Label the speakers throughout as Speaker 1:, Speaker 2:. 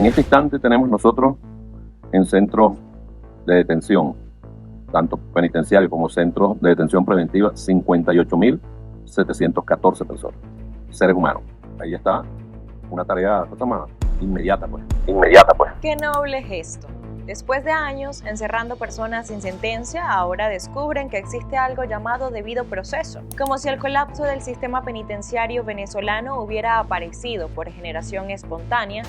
Speaker 1: En este instante tenemos nosotros en centros de detención, tanto penitenciarios como centros de detención preventiva, 58.714 personas, seres humanos. Ahí está una tarea inmediata, pues.
Speaker 2: Qué noble gesto. Después de años encerrando personas sin sentencia, ahora descubren que existe algo llamado debido proceso, como si el colapso del sistema penitenciario venezolano hubiera aparecido por generación espontánea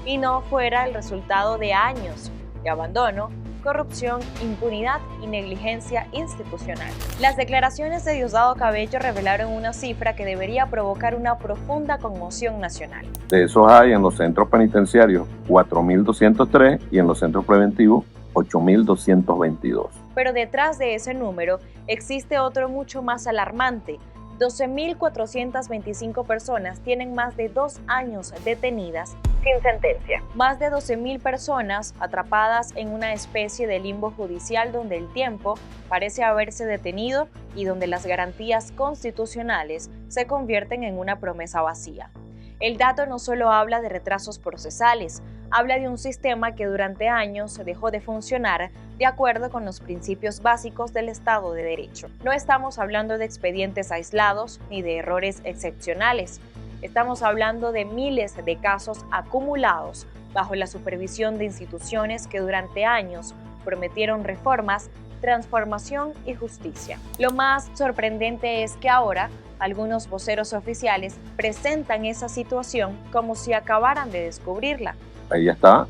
Speaker 2: y no fuera el resultado de años de abandono, corrupción, impunidad y negligencia institucional. Las declaraciones de Diosdado Cabello revelaron una cifra que debería provocar una profunda conmoción nacional.
Speaker 1: De esos hay en los centros penitenciarios 4.203 y en los centros preventivos 8.222.
Speaker 2: Pero detrás de ese número existe otro mucho más alarmante. 12.425 personas tienen más de 2 años detenidas sin sentencia. Más de 12.000 personas atrapadas en una especie de limbo judicial donde el tiempo parece haberse detenido y donde las garantías constitucionales se convierten en una promesa vacía. El dato no solo habla de retrasos procesales, habla de un sistema que durante años dejó de funcionar de acuerdo con los principios básicos del Estado de Derecho. No estamos hablando de expedientes aislados ni de errores excepcionales. Estamos hablando de miles de casos acumulados bajo la supervisión de instituciones que durante años prometieron reformas, transformación y justicia. Lo más sorprendente es que ahora algunos voceros oficiales presentan esa situación como si acabaran de descubrirla.
Speaker 1: Ahí está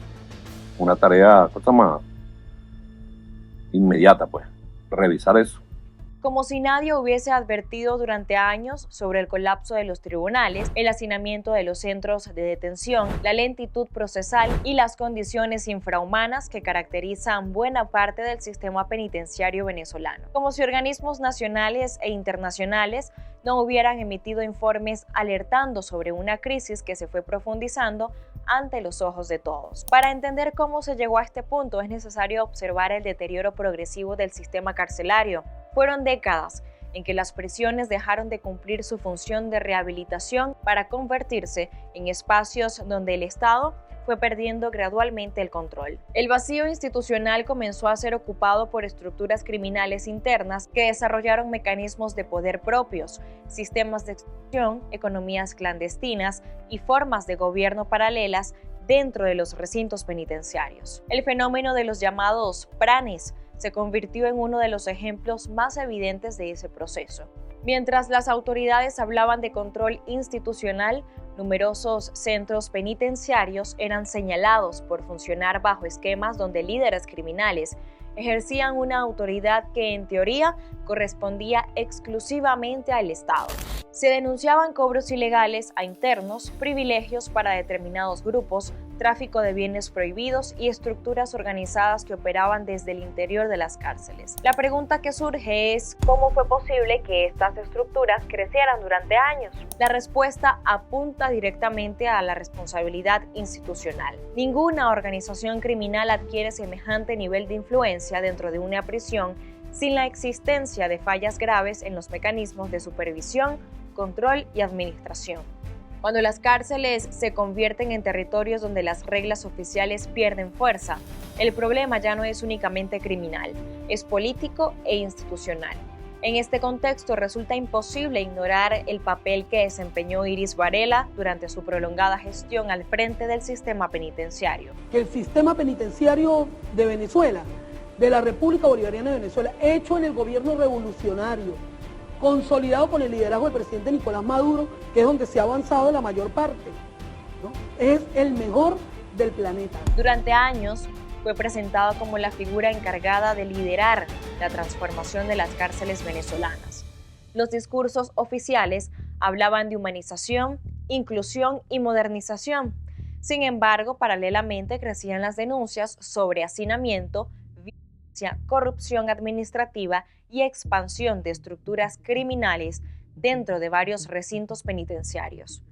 Speaker 1: una tarea inmediata, pues, revisar eso.
Speaker 2: Como si nadie hubiese advertido durante años sobre el colapso de los tribunales, el hacinamiento de los centros de detención, la lentitud procesal y las condiciones infrahumanas que caracterizan buena parte del sistema penitenciario venezolano. Como si organismos nacionales e internacionales no hubieran emitido informes alertando sobre una crisis que se fue profundizando ante los ojos de todos. Para entender cómo se llegó a este punto es necesario observar el deterioro progresivo del sistema carcelario. Fueron décadas en que las prisiones dejaron de cumplir su función de rehabilitación para convertirse en espacios donde el Estado fue perdiendo gradualmente el control. El vacío institucional comenzó a ser ocupado por estructuras criminales internas que desarrollaron mecanismos de poder propios, sistemas de extorsión, economías clandestinas y formas de gobierno paralelas dentro de los recintos penitenciarios. El fenómeno de los llamados pranes se convirtió en uno de los ejemplos más evidentes de ese proceso. Mientras las autoridades hablaban de control institucional, numerosos centros penitenciarios eran señalados por funcionar bajo esquemas donde líderes criminales ejercían una autoridad que en teoría correspondía exclusivamente al Estado. Se denunciaban cobros ilegales a internos, privilegios para determinados grupos, tráfico de bienes prohibidos y estructuras organizadas que operaban desde el interior de las cárceles. La pregunta que surge es, ¿cómo fue posible que estas estructuras crecieran durante años? La respuesta apunta directamente a la responsabilidad institucional. Ninguna organización criminal adquiere semejante nivel de influencia dentro de una prisión sin la existencia de fallas graves en los mecanismos de supervisión, control y administración. Cuando las cárceles se convierten en territorios donde las reglas oficiales pierden fuerza, el problema ya no es únicamente criminal, es político e institucional. En este contexto resulta imposible ignorar el papel que desempeñó Iris Varela durante su prolongada gestión al frente del sistema penitenciario.
Speaker 3: Que el sistema penitenciario de Venezuela, de la República Bolivariana de Venezuela, hecho en el gobierno revolucionario, consolidado con el liderazgo del presidente Nicolás Maduro, que es donde se ha avanzado la mayor parte, ¿no? Es el mejor del planeta.
Speaker 2: Durante años fue presentado como la figura encargada de liderar la transformación de las cárceles venezolanas. Los discursos oficiales hablaban de humanización, inclusión y modernización. Sin embargo, paralelamente crecían las denuncias sobre hacinamiento, violencia, corrupción administrativa y expansión de estructuras criminales dentro de varios recintos penitenciarios.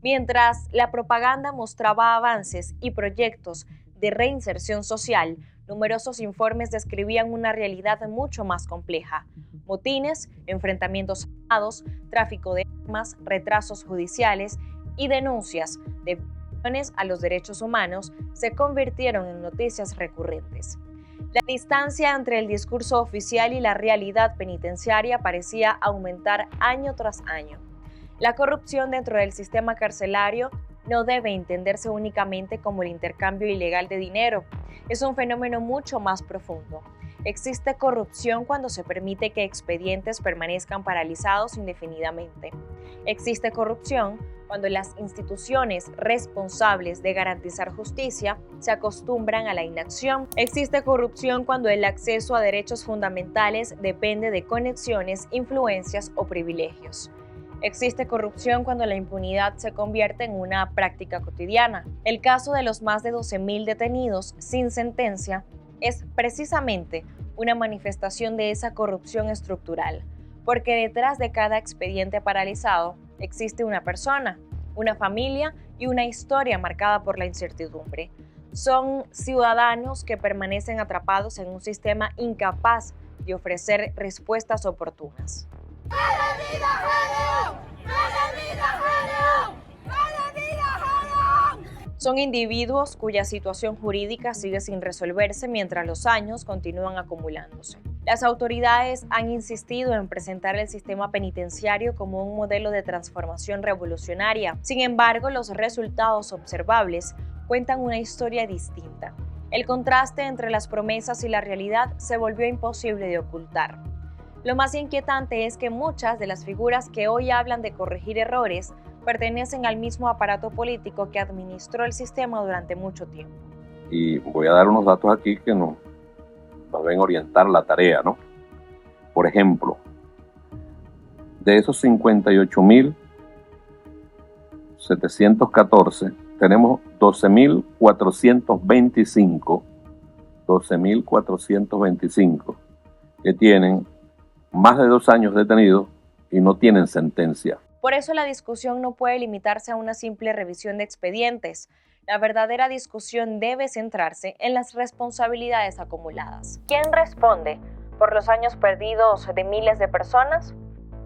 Speaker 2: Mientras la propaganda mostraba avances y proyectos de reinserción social, numerosos informes describían una realidad mucho más compleja: motines, enfrentamientos armados, tráfico de armas, retrasos judiciales y denuncias de a los derechos humanos se convirtieron en noticias recurrentes. La distancia entre el discurso oficial y la realidad penitenciaria parecía aumentar año tras año. La corrupción dentro del sistema carcelario no debe entenderse únicamente como el intercambio ilegal de dinero. Es un fenómeno mucho más profundo. Existe corrupción cuando se permite que expedientes permanezcan paralizados indefinidamente. Existe corrupción cuando las instituciones responsables de garantizar justicia se acostumbran a la inacción. Existe corrupción cuando el acceso a derechos fundamentales depende de conexiones, influencias o privilegios. Existe corrupción cuando la impunidad se convierte en una práctica cotidiana. El caso de los más de 12.000 detenidos sin sentencia es precisamente una manifestación de esa corrupción estructural, porque detrás de cada expediente paralizado existe una persona, una familia y una historia marcada por la incertidumbre. Son ciudadanos que permanecen atrapados en un sistema incapaz de ofrecer respuestas oportunas. Son individuos cuya situación jurídica sigue sin resolverse mientras los años continúan acumulándose. Las autoridades han insistido en presentar el sistema penitenciario como un modelo de transformación revolucionaria. Sin embargo, los resultados observables cuentan una historia distinta. El contraste entre las promesas y la realidad se volvió imposible de ocultar. Lo más inquietante es que muchas de las figuras que hoy hablan de corregir errores pertenecen al mismo aparato político que administró el sistema durante mucho tiempo.
Speaker 1: Y voy a dar unos datos aquí que nos deben orientar la tarea, ¿no? Por ejemplo, de esos 58.714, tenemos 12.425 que tienen más de 2 años detenidos y no tienen sentencia.
Speaker 2: Por eso la discusión no puede limitarse a una simple revisión de expedientes. La verdadera discusión debe centrarse en las responsabilidades acumuladas. ¿Quién responde por los años perdidos de miles de personas?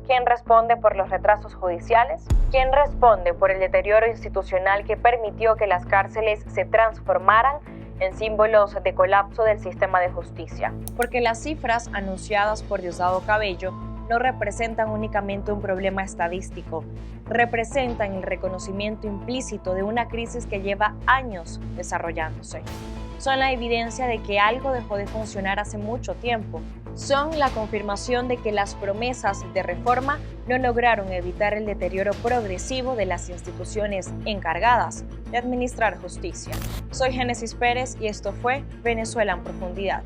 Speaker 2: ¿Quién responde por los retrasos judiciales? ¿Quién responde por el deterioro institucional que permitió que las cárceles se transformaran en símbolos de colapso del sistema de justicia? Porque las cifras anunciadas por Diosdado Cabello no representan únicamente un problema estadístico, representan el reconocimiento implícito de una crisis que lleva años desarrollándose. Son la evidencia de que algo dejó de funcionar hace mucho tiempo. Son la confirmación de que las promesas de reforma no lograron evitar el deterioro progresivo de las instituciones encargadas de administrar justicia. Soy Génesis Pérez y esto fue Venezuela en Profundidad.